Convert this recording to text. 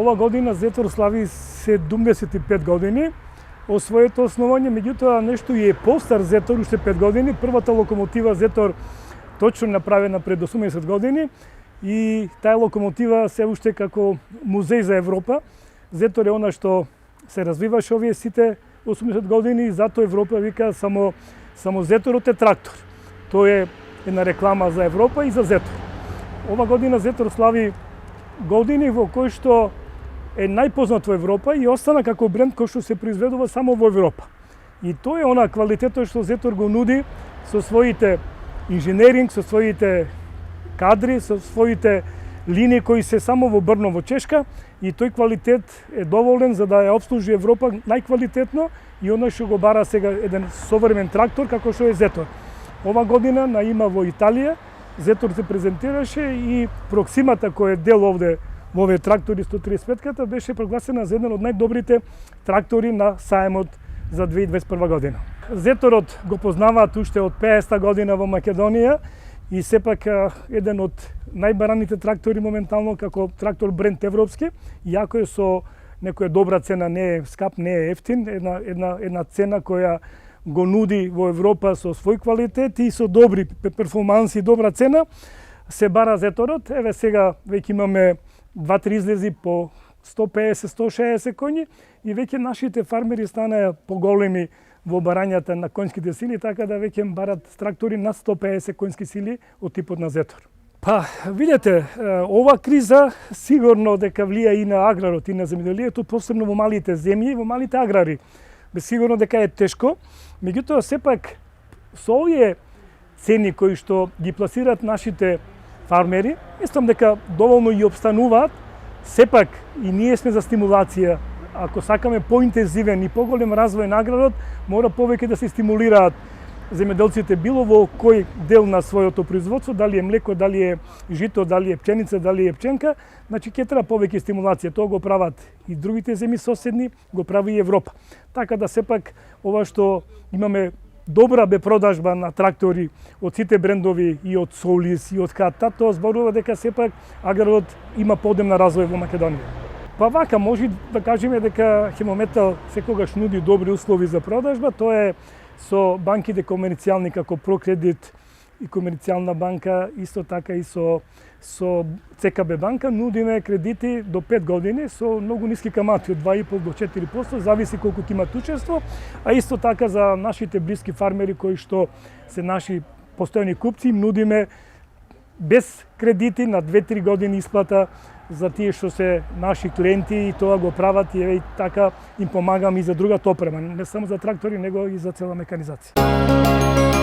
Ова година Зетор слави 75 години од своето основање, меѓутоа нешто е постар Зетор, уште 5 години. Првата локомотива Зетор точно направена пред 80 години и таа локомотива се уште како музеј за Европа. Зетор е она што се развиваше овие сите 80 години и затоа Европа вика само Зеторот е трактор. Тоа е една реклама за Европа и за Зетор. Ова година Зетор слави години во кои што е најпознат во Европа и остана како бренд кој што се произведува само во Европа. И тоа е она квалитетот што Зетор го нуди со своите инженеринг, со своите кадри, со своите линии кои се само во Брно, во Чешка, и тој квалитет е доволен за да ја обслужи Европа најквалитетно и оно што го бара сега еден современ трактор како што е Зетор. Ова година на има во Италија Зетор се презентираше и Проксимата кој е дел овде во овие трактори 135-ката беше прогласена за еден од најдобрите трактори на саемот за 2021 година. Зеторот го познаваат уште од 50-та година во Македонија и сепак еден од најбараните трактори моментално како трактор бренд европски, иако е со некоја добра цена, не е скап, не е ефтин, една цена која го нуди во Европа со свој квалитет и со добри перформанси и добра цена, се бара Зеторот. Еве сега веќе имаме 2-3 излези по 150-160 коњи и веќе нашите фармери станаа поголеми во барањата на конските сили, така да веќе барат трактори на 150 конски сили од типот на Зетор. Па, видете, ова криза сигурно дека влија и на аграрот и на земјоделието, посебно во малите земји и во малите аграри. Сигурно дека е тешко, меѓутоа сепак со овие цени кои што ги пласираат нашите фармери, мислам дека доволно и обстануваат. Сепак и ние сме за стимулација. Ако сакаме поинтензивен и поголем развој на аграрот, мора повеќе да се стимулираат земјоделците било во кој дел на своето производство, дали е млеко, дали е жито, дали е пченица, дали е пченка, значи ќе треба повеќе стимулација. Тоа го прават и другите земји соседни, го прави и Европа. Така да сепак ова што имаме добра продажба на трактори од сите брендови и од Солис и од Ката, тоа зборува дека сепак аграрот има подем на развој во Македонија. Па вака, може да кажеме дека Хемометал секогаш нуди добри услови за продажба, тоа е со банките комерцијални како Прокредит и Комерцијална банка, исто така и со ЦКБ банка, нудиме кредити до 5 години со многу ниски камати од 2,5 до 4%, зависи колку ќе имат учество, а исто така за нашите блиски фармери кои што се наши постојани купци, нудиме без кредити на 2-3 години исплата за тие што се наши клиенти и тоа го прават и така им помагам и за другата опрема, не само за трактори, него и за цела меканизација.